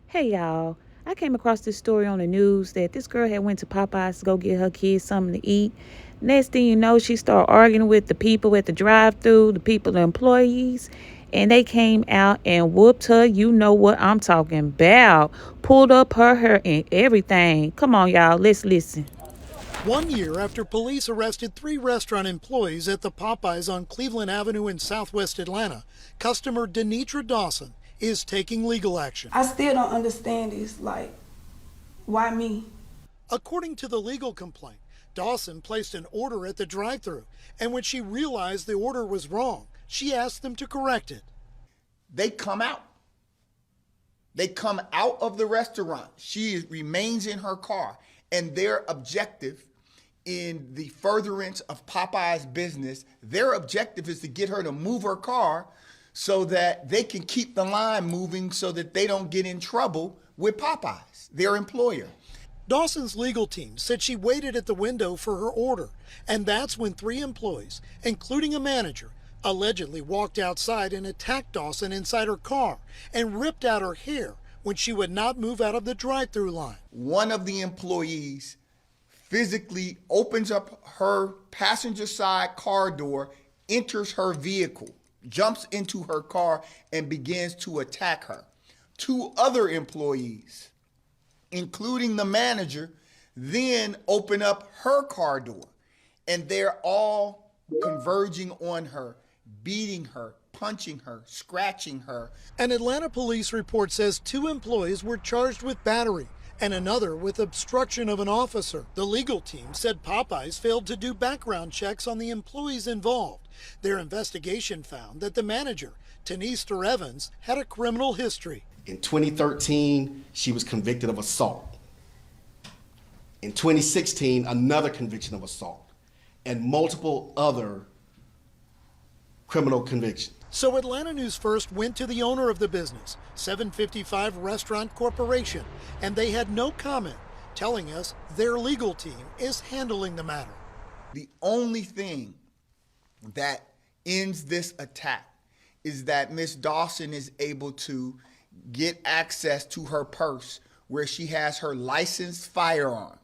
Hey y'all, I came across this story on the news that this girl had went to Popeyes to go get her kids something to eat. Next thing you know, she started arguing with the people at the drive-through, the employees, and they came out and whooped her. You know what I'm talking about. Pulled up her hair and everything. Come on, y'all, let's listen. 1 year after police arrested 3 restaurant employees at the Popeyes on Cleveland Avenue in southwest Atlanta, customer Denitra Dawson is taking legal action. I still don't understand this. Like, why me? According to the legal complaint, Dawson placed an order at the drive-thru, and when she realized the order was wrong, she asked them to correct it. They come out. They come out of the restaurant. She remains in her car, and their objective in the furtherance of Popeye's business, their objective is to get her to move her car so that they can keep the line moving so that they don't get in trouble with Popeyes, their employer. Dawson's legal team said she waited at the window for her order, and that's when 3 employees, including a manager, allegedly walked outside and attacked Dawson inside her car and ripped out her hair when she would not move out of the drive-thru line. One of the employees physically opens up her passenger side car door, enters her vehicle, jumps into her car, and begins to attack her. 2 other employees, including the manager, then open up her car door, and they're all converging on her, beating her, punching her, scratching her. An Atlanta police report says 2 employees were charged with battery and another with obstruction of an officer. The legal team said Popeyes failed to do background checks on the employees involved. Their investigation found that the manager, Tanista Evans, had a criminal history. In 2013, she was convicted of assault. In 2016, another conviction of assault, and multiple other criminal convictions. So Atlanta News First went to the owner of the business, 755 Restaurant Corporation, and they had no comment, telling us their legal team is handling the matter. The only thing that ends this attack is that Miss Dawson is able to get access to her purse where she has her licensed firearm.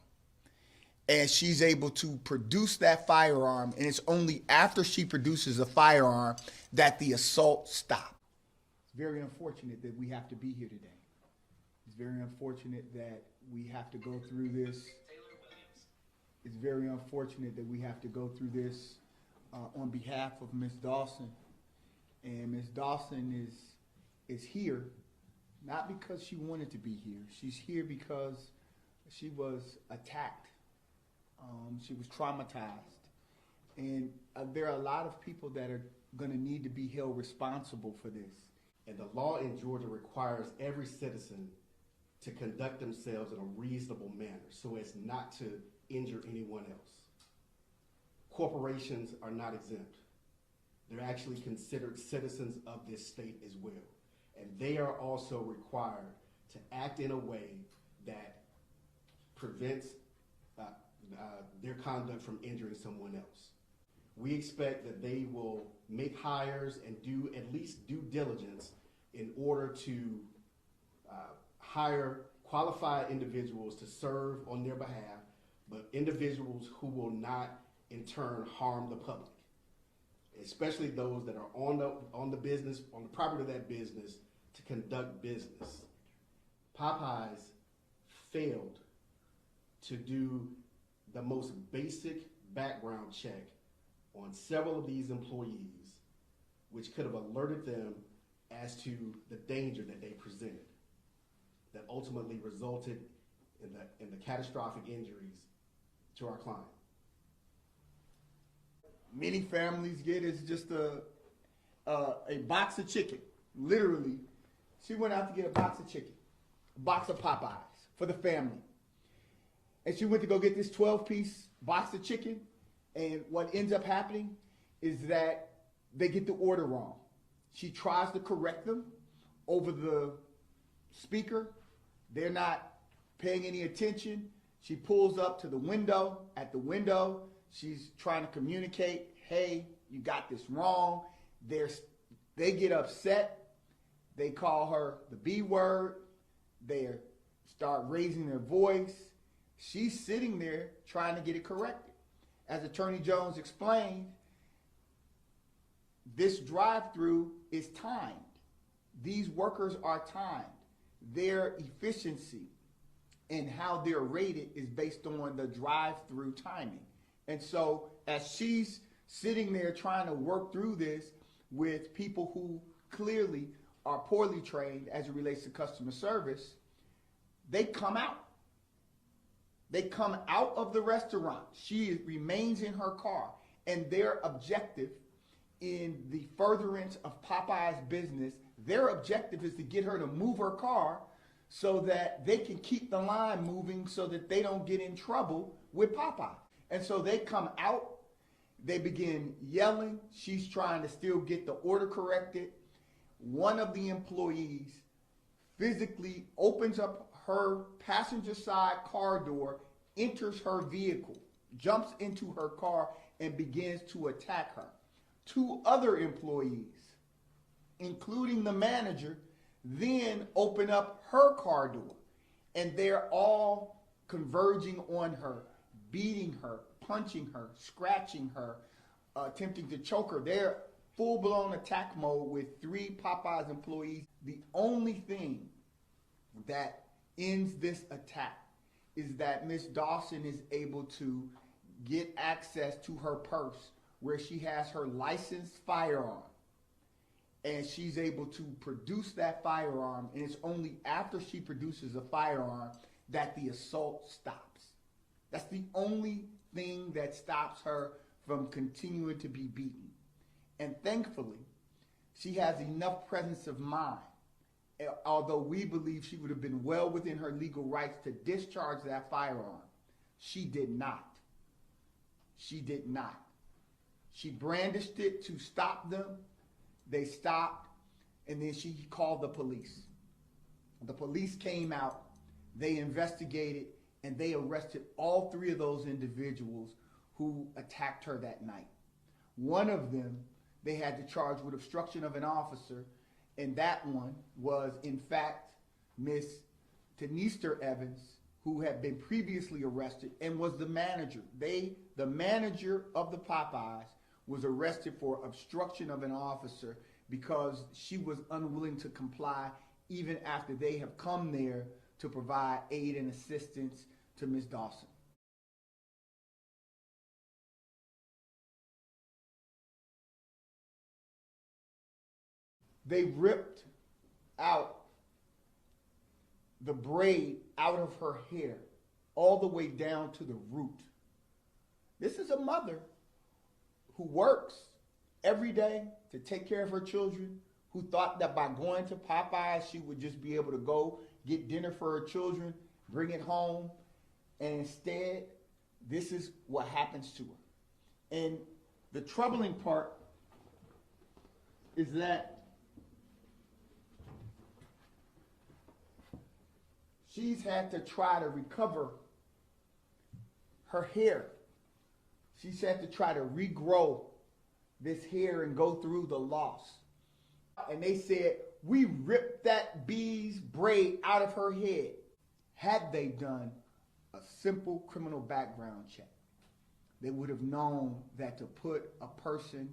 And she's able to produce that firearm, and it's only after she produces a firearm that the assault stops. It's very unfortunate that we have to be here today. It's very unfortunate that we have to go through this. It's very unfortunate that we have to go through this on behalf of Miss Dawson. And Miss Dawson is here, not because she wanted to be here. She's here because she was attacked. She was traumatized. And there are a lot of people that are going to need to be held responsible for this. And the law in Georgia requires every citizen to conduct themselves in a reasonable manner so as not to injure anyone else. Corporations are not exempt. They're actually considered citizens of this state as well. And they are also required to act in a way that prevents their conduct from injuring someone else. We expect that they will make hires and do at least due diligence in order to hire qualified individuals to serve on their behalf, but individuals who will not in turn harm the public, especially those that are on the business, on the property of that business to conduct business. Popeyes failed to do the most basic background check on several of these employees, which could have alerted them as to the danger that they presented, that ultimately resulted in the catastrophic injuries to our client. Many families get is just a box of chicken. Literally, she went out to get a box of chicken, a box of Popeyes for the family. And she went to go get this 12-piece box of chicken, and what ends up happening is that they get the order wrong. She tries to correct them over the speaker. They're not paying any attention. She pulls up to the window. At the window, she's trying to communicate, hey, you got this wrong. They get upset. They call her the B word. They start raising their voice. She's sitting there trying to get it corrected. As Attorney Jones explained, this drive-through is timed. These workers are timed. Their efficiency and how they're rated is based on the drive-through timing. And so as she's sitting there trying to work through this with people who clearly are poorly trained as it relates to customer service, they come out. They come out of the restaurant. She remains in her car. And their objective in the furtherance of Popeyes' business, their objective is to get her to move her car so that they can keep the line moving so that they don't get in trouble with Popeye. And so they come out, they begin yelling. She's trying to still get the order corrected. One of the employees physically opens up her passenger side car door, enters her vehicle, jumps into her car, and begins to attack her. Two other employees, including the manager, then open up her car door, and they're all converging on her, beating her, punching her, scratching her, attempting to choke her. They're full-blown attack mode with 3 Popeyes employees. The only thing that ends this attack is that Miss Dawson is able to get access to her purse where she has her licensed firearm. And she's able to produce that firearm, and it's only after she produces a firearm that the assault stops. That's the only thing that stops her from continuing to be beaten. And thankfully, she has enough presence of mind, although we believe she would have been well within her legal rights to discharge that firearm. She did not. She did not. She brandished it to stop them. They stopped, and then she called the police. The police came out, they investigated, and they arrested all 3 of those individuals who attacked her that night. One of them they had to charge with obstruction of an officer, and that one was, in fact, Miss Tanister Evans, who had been previously arrested and was the manager. The manager of the Popeyes was arrested for obstruction of an officer because she was unwilling to comply even after they have come there to provide aid and assistance to Ms. Dawson. They ripped out the braid out of her hair all the way down to the root. This is a mother who works every day to take care of her children, who thought that by going to Popeyes, she would just be able to go get dinner for her children, bring it home, and instead, this is what happens to her. And the troubling part is that she's had to try to recover her hair. She's had to try to regrow this hair and go through the loss. And they said, we ripped that bee's braid out of her head. Had they done a simple criminal background check, they would have known that to put a person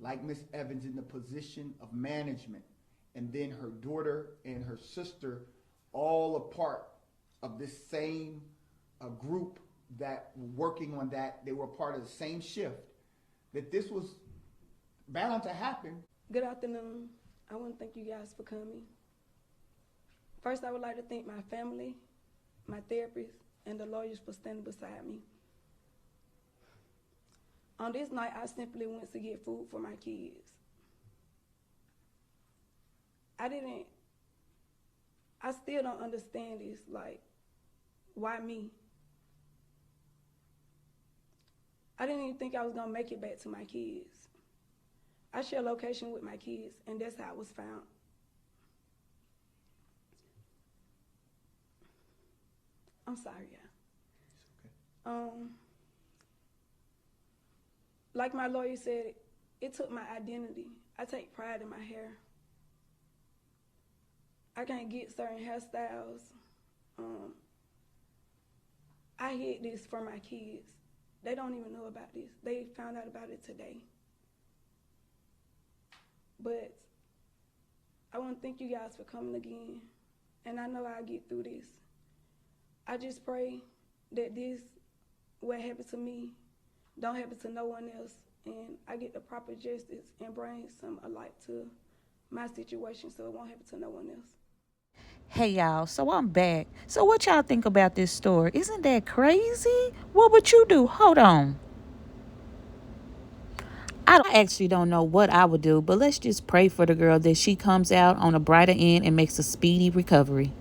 like Miss Evans in the position of management, and then her daughter and her sister all a part of this same group that were working on that, they were part of the same shift, that this was bound to happen. Good afternoon. I want to thank you guys for coming. First, I would like to thank my family, my therapist, and the lawyers for standing beside me. On this night, I simply went to get food for my kids. I still don't understand this, like, why me? I didn't even think I was gonna make it back to my kids. I share location with my kids, and that's how I was found. I'm sorry, yeah. It's okay. Like my lawyer said, it took my identity. I take pride in my hair. I can't get certain hairstyles. I hid this from my kids. They don't even know about this. They found out about it today. But I want to thank you guys for coming again. And I know I'll get through this. I just pray that this, what happened to me, don't happen to no one else. And I get the proper justice and bring some light to my situation so it won't happen to no one else. Hey y'all, so I'm back. So what y'all think about this story? Isn't that crazy? What would you do? Hold on. I actually don't know what I would do, but let's just pray for the girl that she comes out on a brighter end and makes a speedy recovery.